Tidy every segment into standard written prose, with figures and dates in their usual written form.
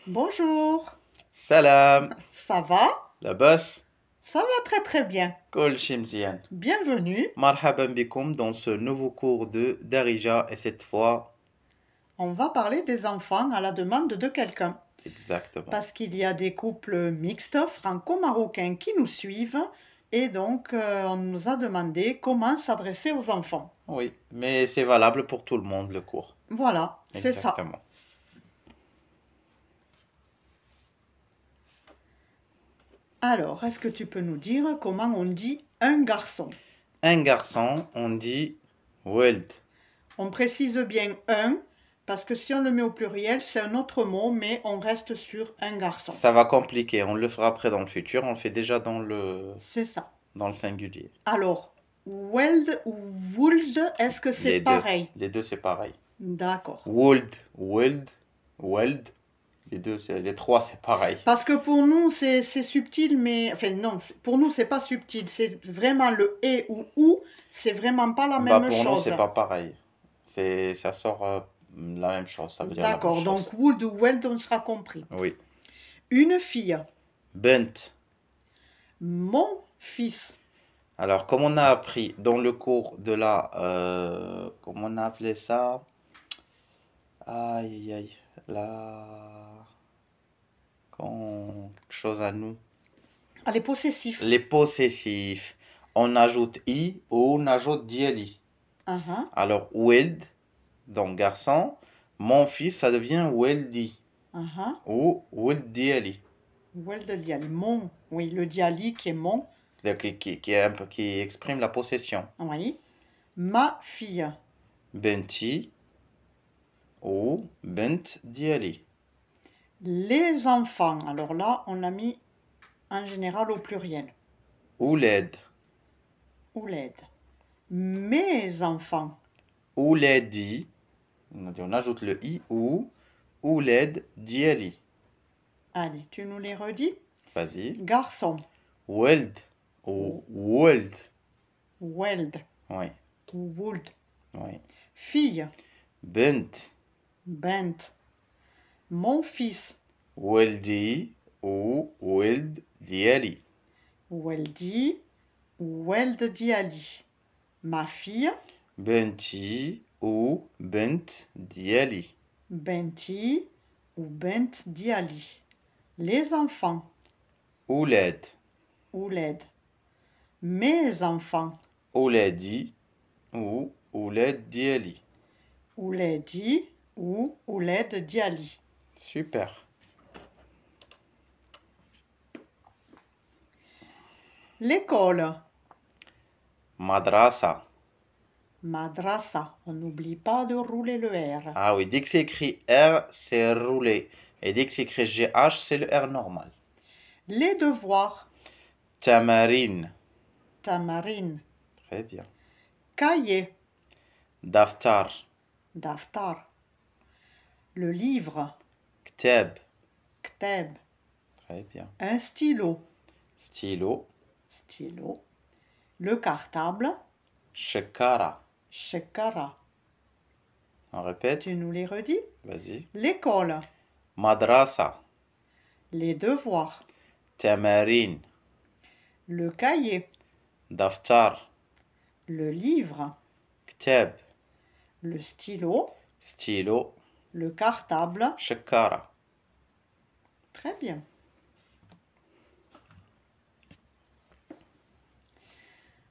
Bonjour, Salam, ça va? labas, Ça va très très bien. kol shimzian. Bienvenue. Marhaban bikoum dans ce nouveau cours de Darija et cette fois, On va parler des enfants à la demande de quelqu'un. exactement. Parce qu'il y a des couples mixtes franco-marocains qui nous suivent et donc on nous a demandé comment s'adresser aux enfants. Oui, mais c'est valable pour tout le monde le cours. Voilà, c'est ça. Exactement. Alors, est-ce que tu peux nous dire comment on dit un garçon? Un garçon, on dit weld. On précise bien un, parce que si on le met au pluriel, c'est un autre mot, mais on reste sur un garçon. Ça va compliquer, on le fera après dans le futur, on le fait déjà C'est ça. dans le singulier. Alors, weld ou would, est-ce que c'est Les deux. pareil? Les deux, c'est pareil. D'accord. Wold, weld. Les trois, c'est pareil. Parce que pour nous, c'est subtil, mais... Enfin, non, pour nous, c'est pas subtil. C'est vraiment le et ou, c'est vraiment pas la Bah même pour nous, chose. c'est pas pareil. Ça sort la même chose, ça veut dire la même D'accord, chose. donc would ou weld, on sera compris. Oui. Une fille. Bent. Mon fils. Alors, comme on a appris dans le cours de la... comment on a appelé ça? Aïe, aïe, aïe. La... Quelque chose à nous. Ah, les possessifs. Les possessifs. On ajoute i ou on ajoute diali. Uh-huh. Alors, weld, donc garçon. Mon fils, ça devient weldi. Uh-huh. Ou weldiali. Weld diali. Mon. Oui, le diali qui est mon. C'est-à-dire qui exprime la possession. Oui. Ma fille. Benti ou bent diali. Les enfants. Alors là, on l'a mis en général au pluriel. Ouled. Ouled. Mes enfants. Ouledi. On ajoute le i ou ouled diali. Allez, tu nous les redis? Vas-y. Garçon. Weld ou wold. Weld. Oui, Ou would. oui. Fille. Bent. Bent. Mon fils. Weldi ou weld diali. Weldi. Weld diali. Ma fille. Benti ou bent diali. Benti ou bent diali. Les enfants. Ouled. Ouled. Mes enfants. Ouledi ou ouled diali. Ouledi ou ouled diali. Super. L'école. Madrasa. Madrasa. On n'oublie pas de rouler le R. Ah oui, dès que c'est écrit R, c'est roulé. Et dès que c'est écrit GH, c'est le R normal. Les devoirs. Tamarin. Tamarine. Très bien. Cahier. Daftar. Daftar. Le livre. Ktab. Ktab. Très bien. Un stylo. Stylo. Stylo. Le cartable. Shekara. Shekara. On répète. Tu nous les redis? Vas-y. L'école. Madrasa. Les devoirs. Tamarin. Le cahier. Daftar. Le livre. Ktab. Le stylo. Stylo. Le cartable. Shekara. Très bien.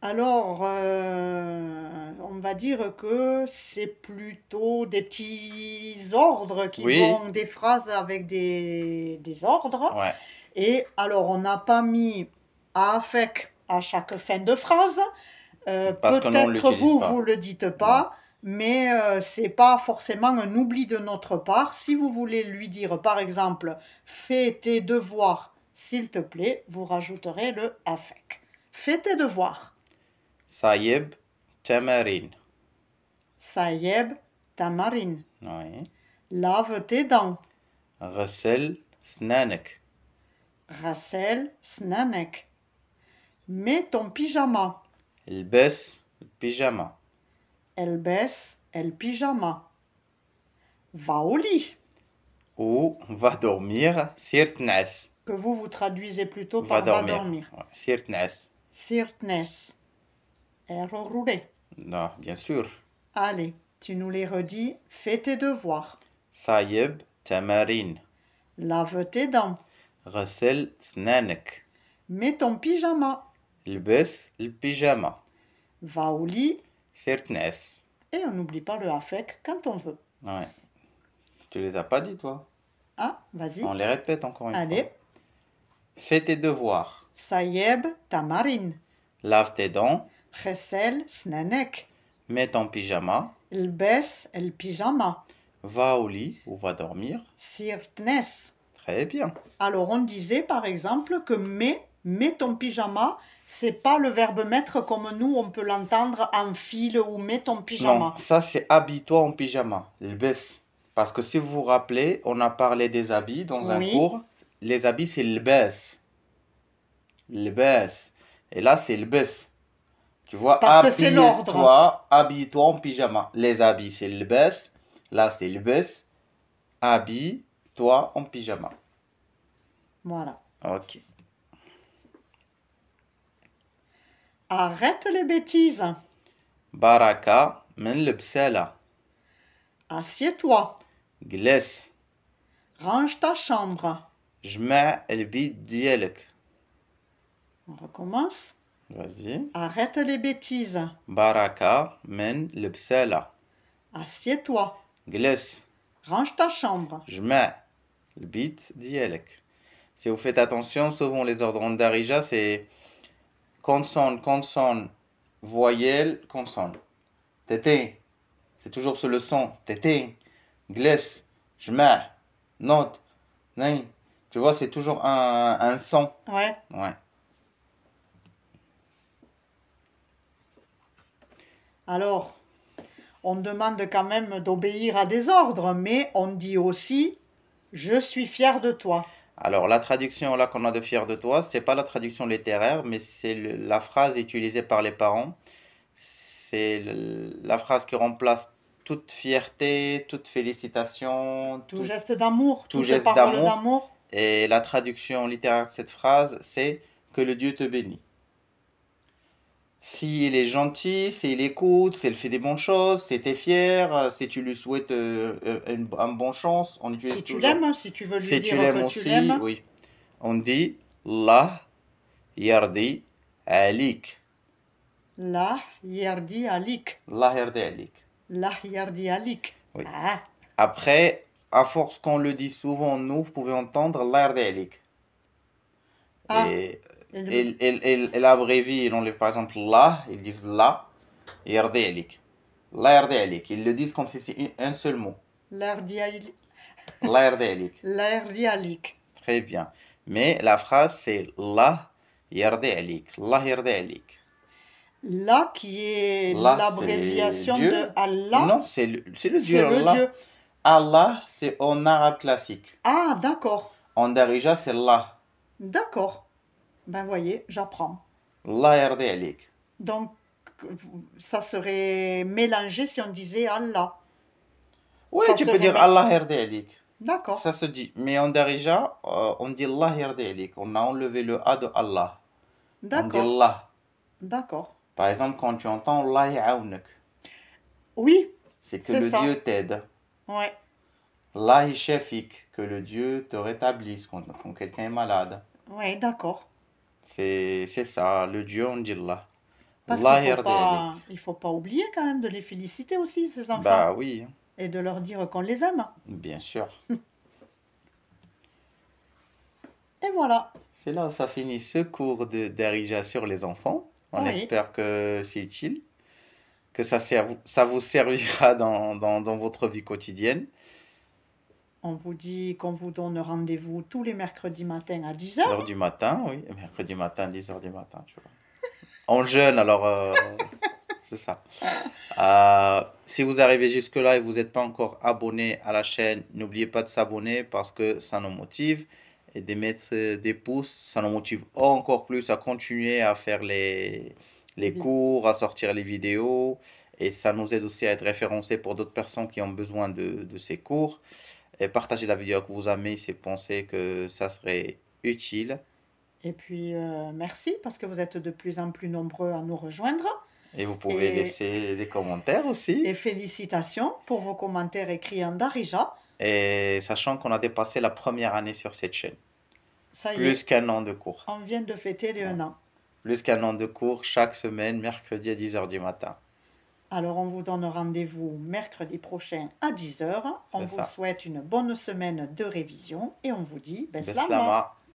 Alors, on va dire que c'est plutôt des petits ordres qui Oui. vont, des phrases avec des ordres. Ouais. Et alors, on n'a pas mis avec à chaque fin de phrase. Parce que nous, on Peut-être l'utilise pas. vous le dites pas, mais c'est pas forcément un oubli de notre part. Si vous voulez lui dire, par exemple, fais tes devoirs, s'il te plaît, vous rajouterez le avec. Fais tes devoirs. Sayeb. Tamarin. Sayeb, tamarine. Oui. Lave tes dents. Ghasel. Snanek. Rassel, snanek. Mets ton pyjama. Elbes. Pyjama. Elle baisse, elle pyjama. Va au lit. ou va dormir, سير تنعس. Que vous traduisez plutôt Va par va dormir. dormir. Ouais, سير تنعس. Sirtnes. Roulé. Non, bien sûr. Allez, tu nous les redis. Fais tes devoirs. صايب تمارين. Lave tes dents. غسل سنانك. Mets ton pyjama. لبس البيجامة. Va au lit. سير تنعس. Et on n'oublie pas le affect quand on veut. Ouais. Tu les as pas dit, toi? Ah, vas-y. On les répète encore une Allez. fois. Fais tes devoirs. Sayeb tamarin. Lave tes dents. Chesel snanek. Mets ton pyjama. Elbes el pyjama. Va au lit ou va dormir. Sirtnes. Très bien. Alors on disait par exemple que mets ton pyjama, c'est pas le verbe mettre comme nous on peut l'entendre enfile ou mets ton pyjama. Non, ça c'est habille-toi en pyjama. لبس. Parce que si vous vous rappelez, on a parlé des habits dans un Oui. cours. Les habits c'est لباس. لباس. Et là c'est لبس. Tu vois, Parce que c'est l'ordre. habille-toi en pyjama. Les habits c'est لباس. Là c'est لبس. Habille-toi en pyjama. Voilà. Ok. Arrête les bêtises. Baraka من البسالة. Assieds-toi. جلس. Range ta chambre. جمع البيت ديالك. On recommence. Vas-y. Arrête les bêtises. Baraka من البسالة. Assieds-toi. جلس. Range ta chambre. جمع البيت ديالك. Si vous faites attention, souvent les ordres en darija, c'est consonne, consonne, voyelle, consonne. Tété, c'est toujours sur le son. Tété, glisse, jma, note, nain. Tu vois, c'est toujours un son. Ouais. Ouais. Alors, on demande quand même d'obéir à des ordres, mais on dit aussi « Je suis fier de toi ». Alors, la traduction là qu'on a de fier de toi, c'est pas la traduction littéraire, mais c'est la phrase utilisée par les parents. C'est la phrase qui remplace toute fierté, toute félicitation, Tout geste d'amour, tout toutes geste paroles d'amour. d'amour. Et la traduction littéraire de cette phrase, c'est que le Dieu te bénit. S'il est gentil, s'il écoute, s'il fait des bonnes choses, si tu es fier, si tu lui souhaites une bonne chance, on utilise Si tu toujours. l'aimes, si tu veux lui Si tu dire l'aimes que aussi, tu l'aimes. oui. On dit Allah yardi alik. La yardi alik. Allah yardi alik. La yardi alik. Oui. Ah, Après, à force qu'on le dit souvent, nous, vous pouvez entendre Allah yardi alik. Ah. Et et il abrévie, il enlève par exemple la, ils disent la yardi alik. La yardi alik. Ils le disent comme si c'est un seul mot. l'ardi alik. La yardi alik. La yardi alik. Très bien. Mais la phrase c'est la yardi alik. La yardi alik. La qui est La, l'abréviation c'est Dieu. de Allah. Non, c'est le Dieu. C'est le Allah. Dieu. Allah, c'est en arabe classique. Ah, d'accord. En darija, c'est la. D'accord. Ben voyez, j'apprends. La yardi alik. Donc, ça serait mélangé si on disait Allah. Oui, Ça tu peux serait dire mé- Allah yardi alik. D'accord. Ça se dit. Mais en darija, on dit Allah yardi alik. On a enlevé le A de Allah. On dit D'accord. Allah. D'accord. Par exemple, quand tu entends Allah ya'awnak, Oui, c'est que C'est le ça. Dieu t'aide. ouais. Allah yashafik, que le Dieu te rétablisse quand quelqu'un est malade. Ouais, d'accord. C'est ça, le Dieu, on dit Allah. Parce Allah qu'il yardi alik. il faut pas oublier quand même de les féliciter aussi, ces enfants. Bah oui, Et de leur dire qu'on les aime. bien sûr. Et voilà. C'est là où ça finit ce cours de d'Arija sur les enfants. On Oui. espère que c'est utile, que ça vous servira dans votre vie quotidienne. On vous dit qu'on vous donne rendez-vous tous les mercredis matins à 10h. L'heure du matin, oui. Mercredi matin, 10h du matin, tu vois. En jeûne, alors, c'est ça. Si vous arrivez jusque-là et vous n'êtes pas encore abonné à la chaîne, n'oubliez pas de s'abonner parce que ça nous motive. Et de mettre des pouces, ça nous motive encore plus à continuer à faire les cours, à sortir les vidéos. Et ça nous aide aussi à être référencés pour d'autres personnes qui ont besoin de ces cours. et partagez la vidéo avec vos amis si vous pensez que ça serait utile. Et puis, merci parce que vous êtes de plus en plus nombreux à nous rejoindre. Et vous pouvez Et, laisser des commentaires aussi. et félicitations pour vos commentaires écrits en Darija. Et sachant qu'on a dépassé la première année sur cette chaîne. Ça y Plus est, qu'un an de cours. on vient de fêter les Ouais. 1 an. Plus qu'un an de cours chaque semaine, mercredi à 10h du matin. Alors, on vous donne rendez-vous mercredi prochain à 10 h. On C'est vous ça. souhaite une bonne semaine de révision et on vous dit Beslama. Beslama.